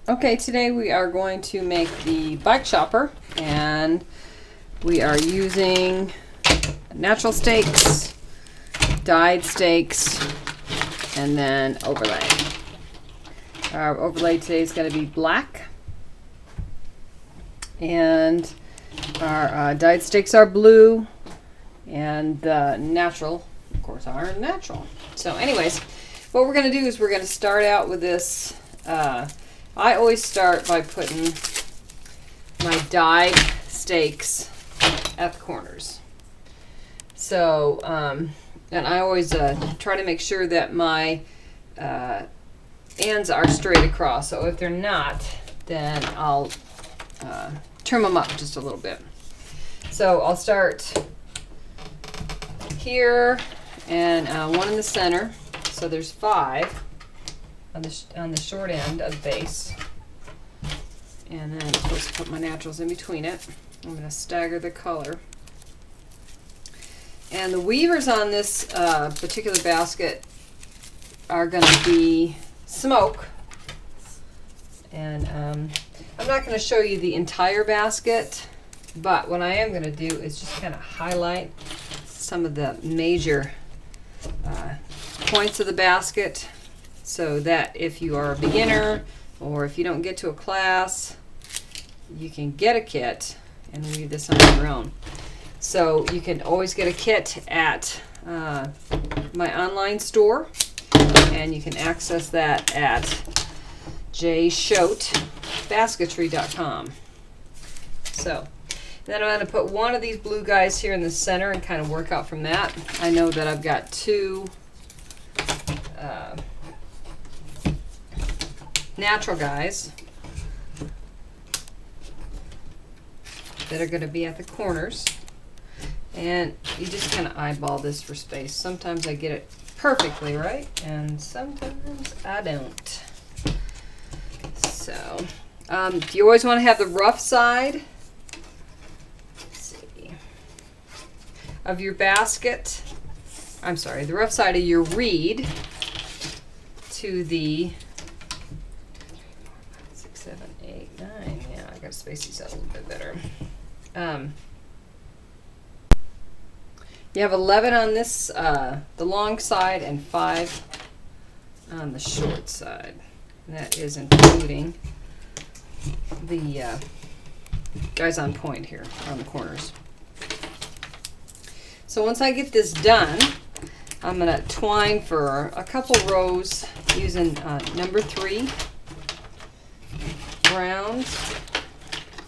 Okay, today we are going to make the bike shopper, and we are using natural stakes, dyed stakes, and then overlay. Our overlay today is going to be black, and our dyed stakes are blue, and the natural, of course, are natural. So anyways, what we're going to do is we're going to start out with this. I always start by putting my dyed stakes at the corners. So, and I always try to make sure that my ends are straight across. So if they're not, then I'll trim them up just a little bit. So I'll start here and one in the center. So there's 5 on the short end of the base. And then I'm supposed to put my naturals in between it. I'm going to stagger the color. And the weavers on this particular basket are going to be smoke. And I'm not going to show you the entire basket, but what I am going to do is just kind of highlight some of the major points of the basket, so that if you are a beginner or if you don't get to a class, you can get a kit and weave this on your own. So you can always get a kit at my online store, and you can access that at jschotebasketry.com. So then I'm going to put one of these blue guys here in the center and kind of work out from that. I know that I've got 2 natural guys that are going to be at the corners, and you just kind of eyeball this for space. Sometimes I get it perfectly right, and sometimes I don't. So you always want to have the rough side, let's see, of your basket. I'm sorry, the rough side of your reed to the 6, 7, 8, 9. Yeah, I gotta space these out a little bit better. You have 11 on this, the long side, and 5 on the short side. And that is including the guys on point here on the corners. So once I get this done, I'm going to twine for a couple rows using number 3 rounds.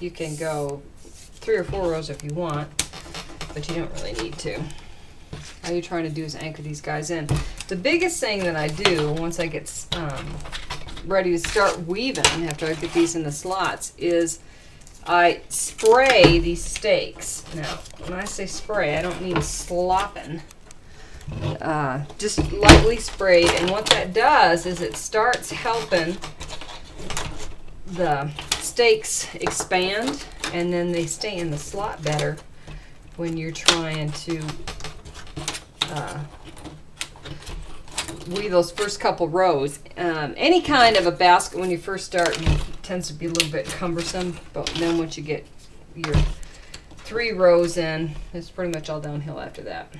You can go 3 or 4 rows if you want, but you don't really need to. All you're trying to do is anchor these guys in. The biggest thing that I do once I get ready to start weaving, after I get these in the slots, is I spray these stakes. Now, when I say spray, I don't mean slopping. Just lightly sprayed, and what that does is it starts helping the stakes expand, and then they stay in the slot better when you're trying to weave those first couple rows. Any kind of a basket when you first start tends to be a little bit cumbersome, but then once you get your 3 rows in, it's pretty much all downhill after that.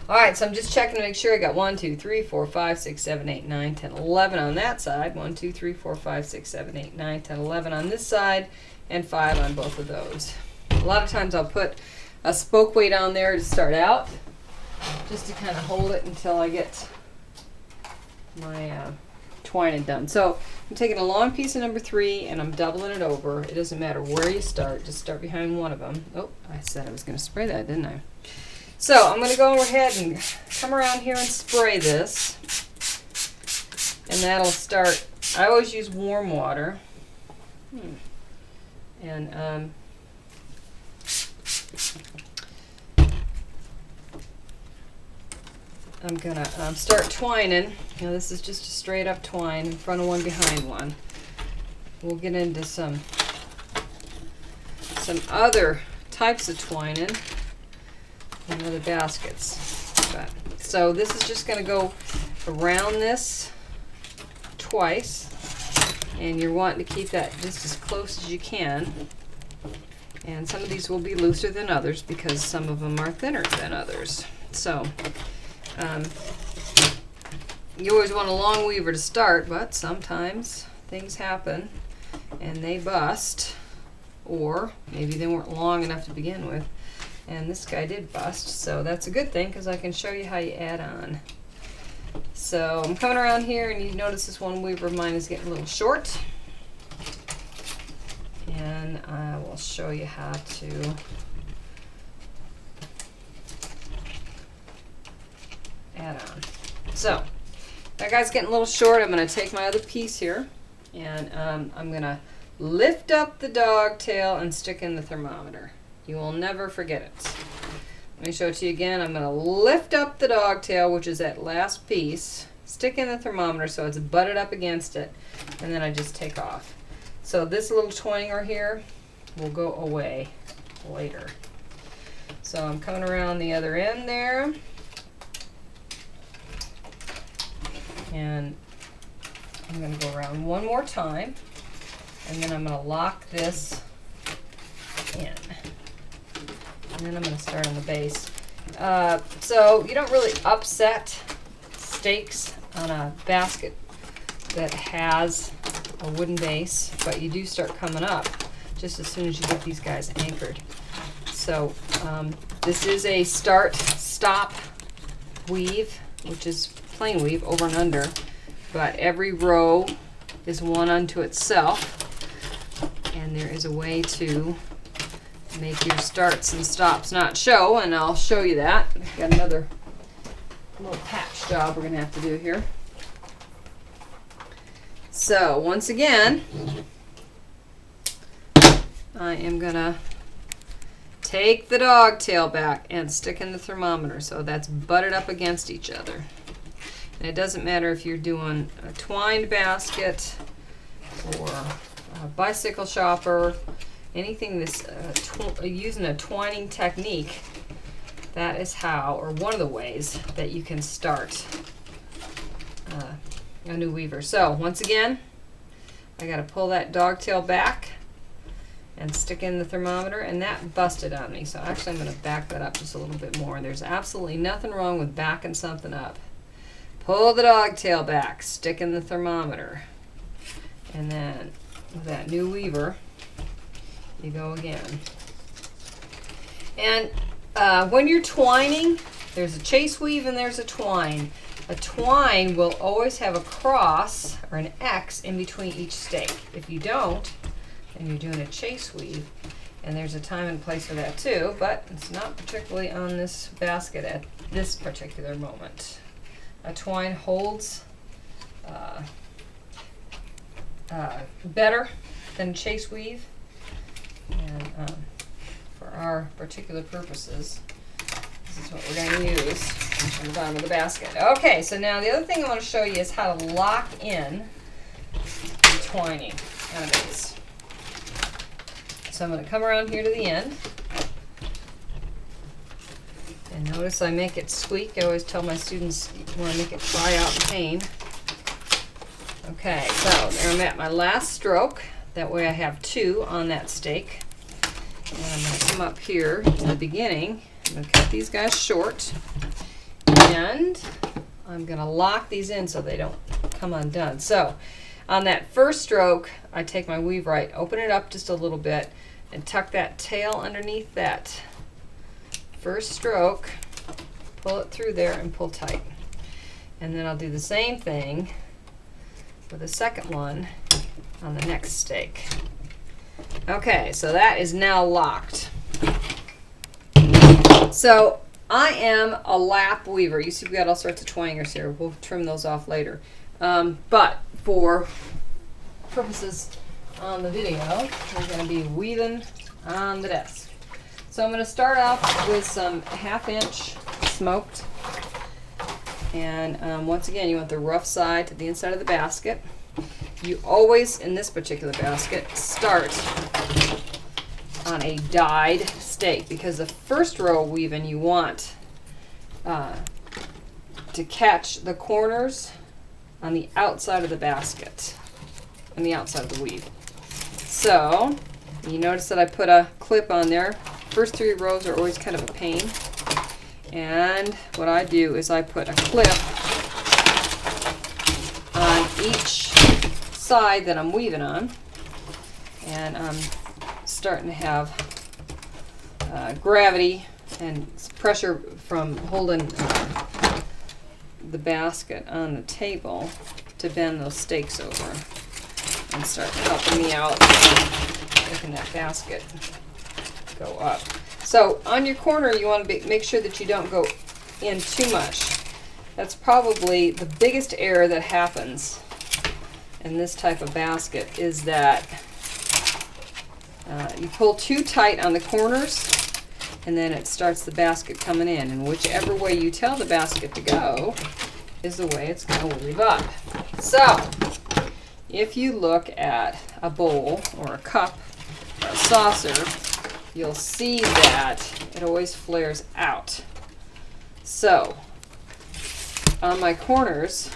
Alright, so I'm just checking to make sure I got 1, 2, 3, 4, 5, 6, 7, 8, 9, 10, 11 on that side. 1, 2, 3, 4, 5, 6, 7, 8, 9, 10, 11 on this side, and 5 on both of those. A lot of times I'll put a spoke weight on there to start out, just to kind of hold it until I get my twining done. So I'm taking a long piece of number 3 and I'm doubling it over. It doesn't matter where you start, just start behind one of them. Oh, I said I was going to spray that, didn't I? So I'm going to go ahead and come around here and spray this, and that'll start. I always use warm water, and I'm gonna start twining. Now this is just a straight up twine in front of one, behind one. We'll get into some other types of twining in other baskets. So this is just going to go around this twice. And you're wanting to keep that just as close as you can. And some of these will be looser than others because some of them are thinner than others. So you always want a long weaver to start, but sometimes things happen and they bust, or maybe they weren't long enough to begin with. And this guy did bust, so that's a good thing because I can show you how you add on. So I'm coming around here and you notice this one weaver of mine is getting a little short. And I will show you how to add on. So that guy's getting a little short. I'm going to take my other piece here and I'm going to lift up the dogtail and stick in the thermometer. You will never forget it. Let me show it to you again. I'm going to lift up the dogtail, which is that last piece, stick in the thermometer so it's butted up against it, and then I just take off. So this little twanger here will go away later. So I'm coming around the other end there, and I'm going to go around one more time, and then I'm going to lock this in. And then I'm going to start on the base. So you don't really upset stakes on a basket that has a wooden base, but you do start coming up just as soon as you get these guys anchored. So this is a start, stop, weave, which is plain weave over and under, but every row is one unto itself, and there is a way to make your starts and stops not show, and I'll show you that. I've got another little patch job we're going to have to do here. So once again, I am going to take the dogtail back and stick in the thermometer so that's butted up against each other. And it doesn't matter if you're doing a twined basket or a bicycle shopper, anything that's using a twining technique. That is how, or one of the ways that you can start a new weaver. So once again, I got to pull that dogtail back and stick in the thermometer, and that busted on me. So actually I'm going to back that up just a little bit more. There's absolutely nothing wrong with backing something up. Pull the dogtail back, stick in the thermometer, and then with that new weaver, you go again. And when you're twining, there's a chase weave and there's a twine. A twine will always have a cross or an X in between each stake. If you don't, then you're doing a chase weave. And there's a time and place for that too, but it's not particularly on this basket at this particular moment. A twine holds better than chase weave. And for our particular purposes, this is what we're going to use on the bottom of the basket. Okay, so now the other thing I want to show you is how to lock in the twining on a base. So I'm going to come around here to the end. And notice I make it squeak. I always tell my students you want to make it cry out in pain. Okay, so there I'm at my last stroke. That way I have 2 on that stake. And I'm going to come up here in the beginning. I'm going to cut these guys short. And I'm going to lock these in so they don't come undone. So on that first stroke, I take my weave right, open it up just a little bit, and tuck that tail underneath that first stroke, pull it through there and pull tight. And then I'll do the same thing with the second one on the next stake. Okay, so that is now locked. So I am a lap weaver. You see we've got all sorts of twangers here. We'll trim those off later. But for purposes on the video, we're going to be weaving on the desk. So I'm going to start off with some 1/2 inch smoked. And once again, you want the rough side to the inside of the basket. You always, in this particular basket, start on a dyed stake because the first row weaving you want to catch the corners on the outside of the basket. on the outside of the weave. So you notice that I put a clip on there. First 3 rows are always kind of a pain. And what I do is I put a clip on each side that I'm weaving on. And I'm starting to have gravity and pressure from holding the basket on the table to bend those stakes over and start helping me out making that basket go up. So on your corner you want to make sure that you don't go in too much. That's probably the biggest error that happens in this type of basket, is that you pull too tight on the corners and then it starts the basket coming in, and whichever way you tell the basket to go is the way it's going to weave up. So if you look at a bowl or a cup or a saucer, you'll see that it always flares out. So on my corners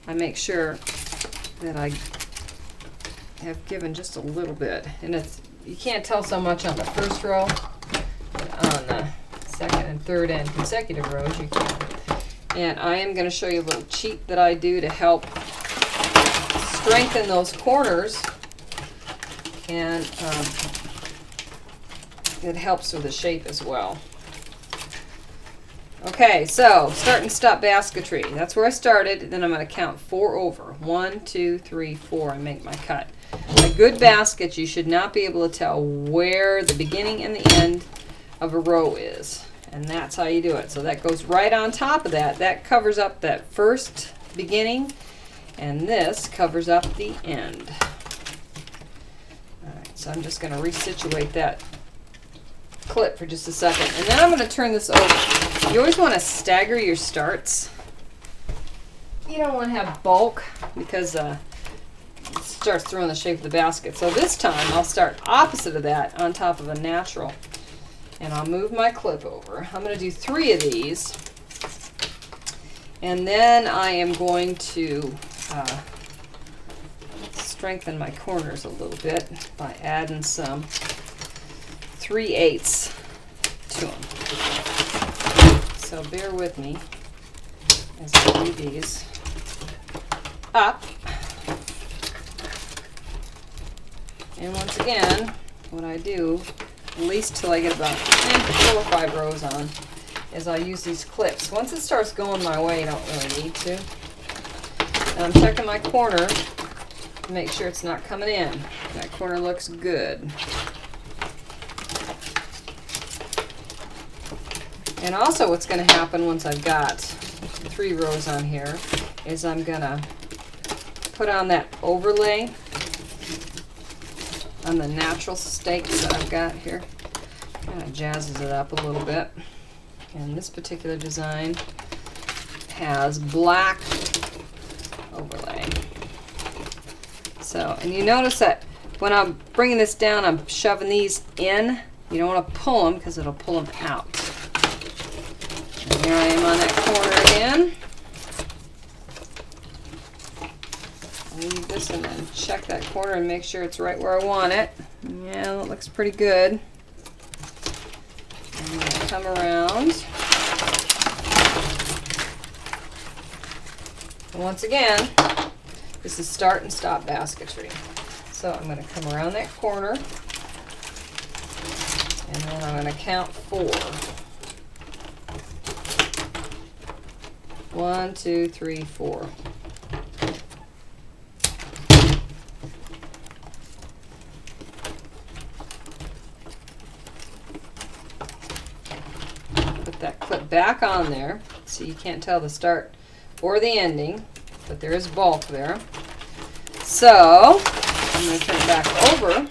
I make sure that I have given just a little bit, and it's, you can't tell so much on the first row, but on the second and third and consecutive rows you can. And I am going to show you a little cheat that I do to help strengthen those corners, and it helps with the shape as well. Okay, so start and stop basketry. That's where I started. Then I'm going to count 4 over. 1, 2, 3, 4, and make my cut. A good basket, you should not be able to tell where the beginning and the end of a row is. And that's how you do it. So that goes right on top of that. That covers up that first beginning, and this covers up the end. Alright, so I'm just going to resituate that clip for just a second, and then I'm going to turn this over. You always want to stagger your starts. You don't want to have bulk, because it starts throwing the shape of the basket. So this time I'll start opposite of that on top of a natural, and I'll move my clip over. I'm going to do 3 of these, and then I am going to strengthen my corners a little bit by adding some 3/8 to them. So bear with me as I do these up. And once again, what I do, at least till I get about 4 or 5 rows on, is I use these clips. Once it starts going my way, I don't really need to. And I'm checking my corner to make sure it's not coming in. That corner looks good. And also what's going to happen once I've got 3 rows on here is I'm going to put on that overlay on the natural stakes that I've got here. Kind of jazzes it up a little bit. And this particular design has black overlay. So, and you notice that when I'm bringing this down, I'm shoving these in. You don't want to pull them because it'll pull them out. And here I am on that corner again. Leave this and then check that corner and make sure it's right where I want it. Yeah, that looks pretty good. I'm going to come around. And once again, this is start and stop basketry. So I'm going to come around that corner, and then I'm going to count 4. 1, 2, 3, 4. Put that clip back on there so you can't tell the start or the ending, but there is bulk there. So I'm going to turn it back over.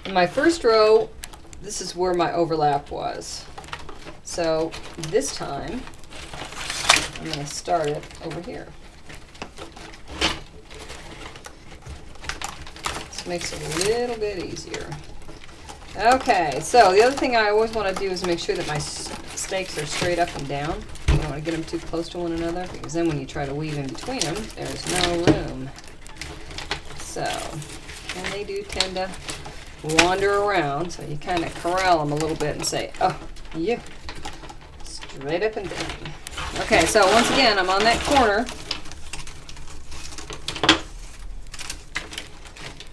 In my first row, this is where my overlap was. So this time, I'm going to start it over here. This makes it a little bit easier. Okay, so the other thing I always want to do is make sure that my stakes are straight up and down. You know, want to get them too close to one another, because then when you try to weave in between them, there's no room. So, and they do tend to wander around, so you kind of corral them a little bit and say, oh, you, straight up and down. Okay, so once again, I'm on that corner,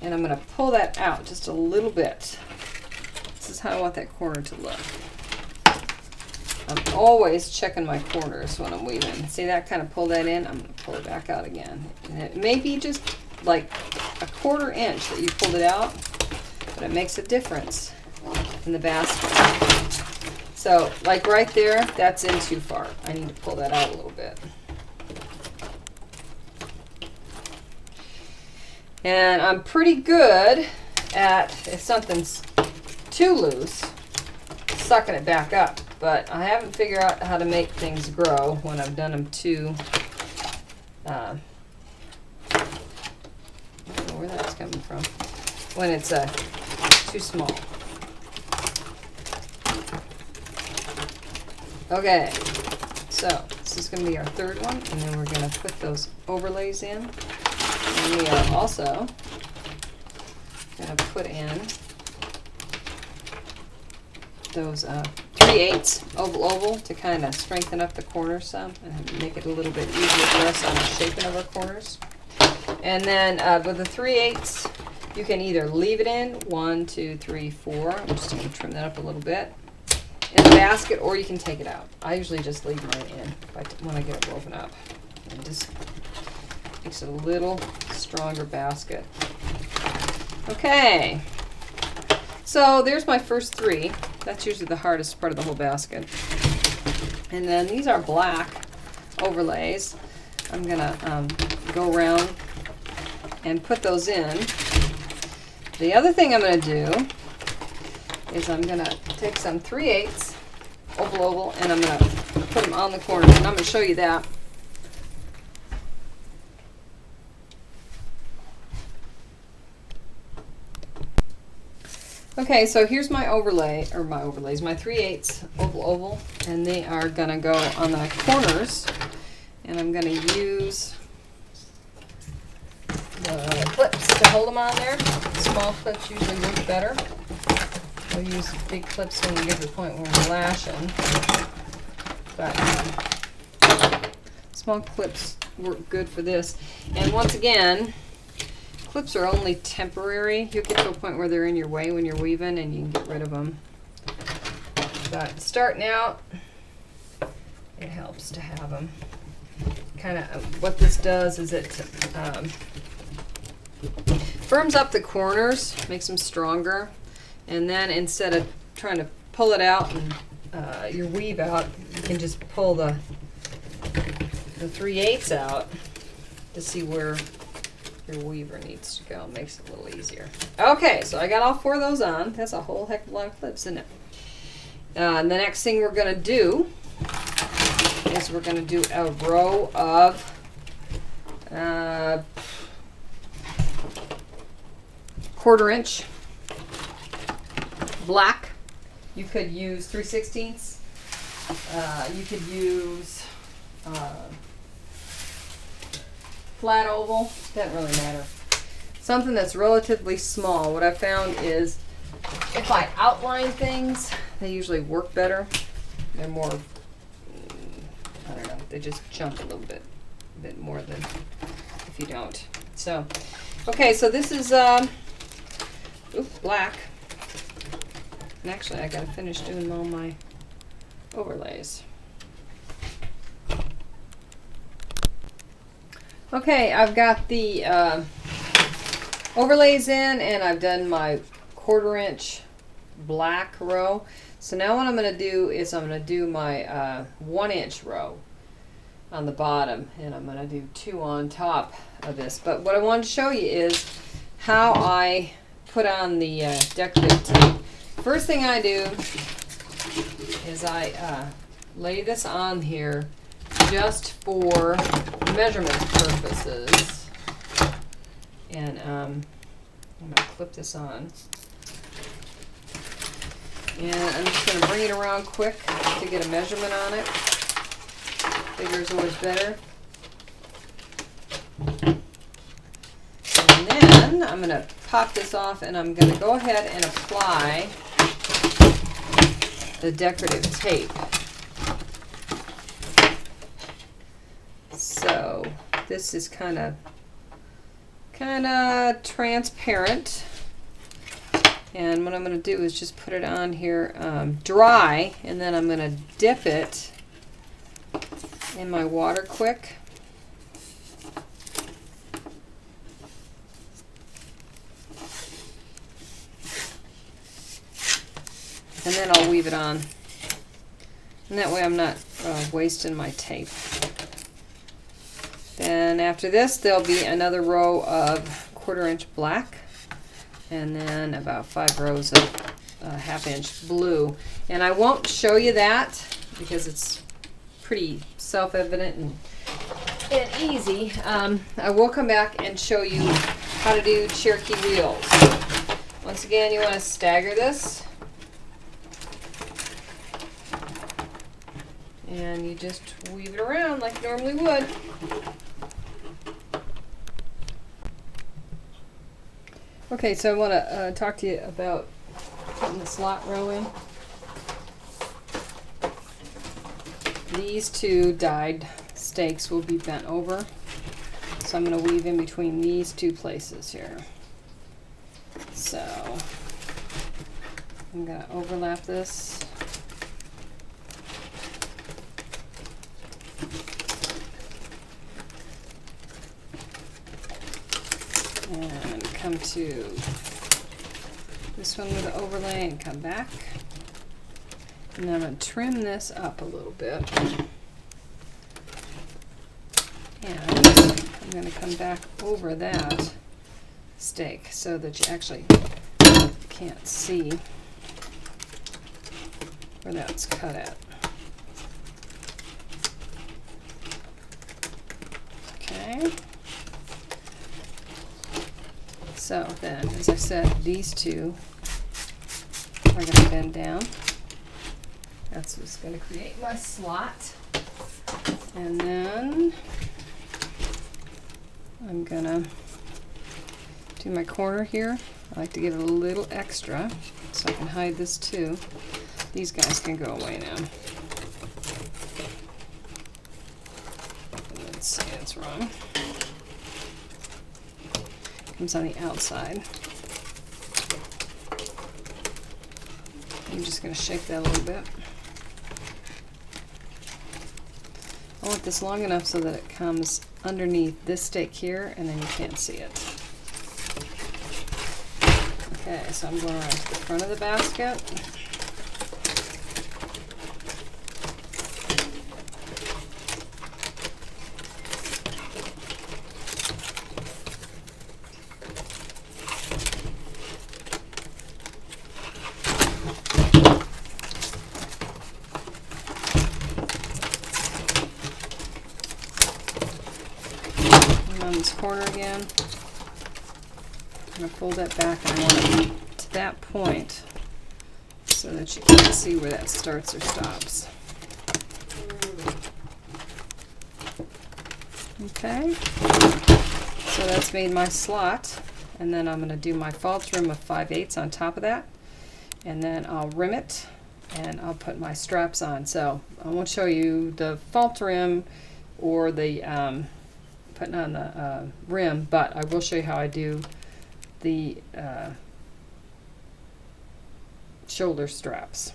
and I'm going to pull that out just a little bit. This is how I want that corner to look. I'm always checking my corners when I'm weaving. See that, kind of pull that in, I'm going to pull it back out again. And it may be just like a 1/4 inch that you pulled it out, but it makes a difference in the basket. So like right there, that's in too far. I need to pull that out a little bit. And I'm pretty good at, if something's too loose, sucking it back up. But I haven't figured out how to make things grow when I've done them too, I don't know where that's coming from, when it's too small. Okay, so this is going to be our 3rd one, and then we're going to put those overlays in. And we are also going to put in those 3/8 oval to kind of strengthen up the corners some and make it a little bit easier for us on the shaping of our corners. And then with the 3/8, you can either leave it in 1, 2, 3, 4. I'm just going to trim that up a little bit in the basket, or you can take it out. I usually just leave mine in when I get it woven up. It just makes it a little stronger basket. Okay, so there's my first 3. That's usually the hardest part of the whole basket. And then these are black overlays. I'm gonna go around and put those in. The other thing I'm gonna do is I'm gonna take some 3/8 oval, and I'm gonna put them on the corners, and I'm gonna show you that. Okay, so here's my overlay, or my overlays, my 3/8 oval, and they are gonna go on the corners, and I'm gonna use the clips to hold them on there. Small clips usually work better. We'll use big clips when we get to the point where we're lashing, but small clips work good for this. And once again, clips are only temporary. You'll get to a point where they're in your way when you're weaving, and you can get rid of them. But starting out, it helps to have them. Kind of what this does is it firms up the corners, makes them stronger, and then instead of trying to pull it out and your weave out, you can just pull the 3/8 out to see where your weaver needs to go. Makes it a little easier. Okay, so I got all 4 of those on. That's a whole heck of a lot of clips, isn't it? And the next thing we're going to do is we're going to do a row of 1/4 inch black. You could use 3/16. You could use flat oval, doesn't really matter. Something that's relatively small. What I found is if I outline things, they usually work better. They're more, I don't know, they just jump a little bit more than if you don't. So, okay, so this is black. And actually I gotta finish doing all my overlays. Okay, I've got the overlays in, and I've done my 1/4 inch black row. So now what I'm going to do is I'm going to do my 1 inch row on the bottom, and I'm going to do 2 on top of this. But what I want to show you is how I put on the decorative tape. First thing I do is I lay this on here just for measurement purposes, and I'm going to clip this on, and I'm just going to bring it around quick to get a measurement on it. Bigger is always better. And then I'm going to pop this off, and I'm going to go ahead and apply the decorative tape. So this is kind of transparent, and what I'm going to do is just put it on here dry, and then I'm going to dip it in my water quick. And then I'll weave it on. And that way I'm not wasting my tape. Then after this, there'll be another row of 1/4 inch black. And then about 5 rows of 1/2 inch blue. And I won't show you that because it's pretty self-evident and easy. I will come back and show you how to do Cherokee wheels. Once again, you want to stagger this. And you just weave it around like you normally would. Okay, so I want to talk to you about putting the slot row in. These 2 dyed stakes will be bent over. So I'm going to weave in between these 2 places here. So I'm going to overlap this. And come to this one with the overlay and come back. And then I'm going to trim this up a little bit. And I'm going to come back over that stake so that you actually can't see where that's cut at. Okay. So then, as I said, these 2 are going to bend down. That's what's going to create my slot. And then I'm going to do my corner here. I like to give it a little extra so I can hide this too. These guys can go away now. Let's see, that's wrong. Comes on the outside. I'm just going to shake that a little bit. I want this long enough so that it comes underneath this stake here, and then you can't see it. Okay, so I'm going around to the front of the basket. Corner again. I'm going to fold that back, and I want it to that point so that you can see where that starts or stops. Okay, so that's made my slot, and then I'm going to do my false rim of 5/8 on top of that, and then I'll rim it and I'll put my straps on. So I won't show you the false rim or the putting on the rim, but I will show you how I do the shoulder straps.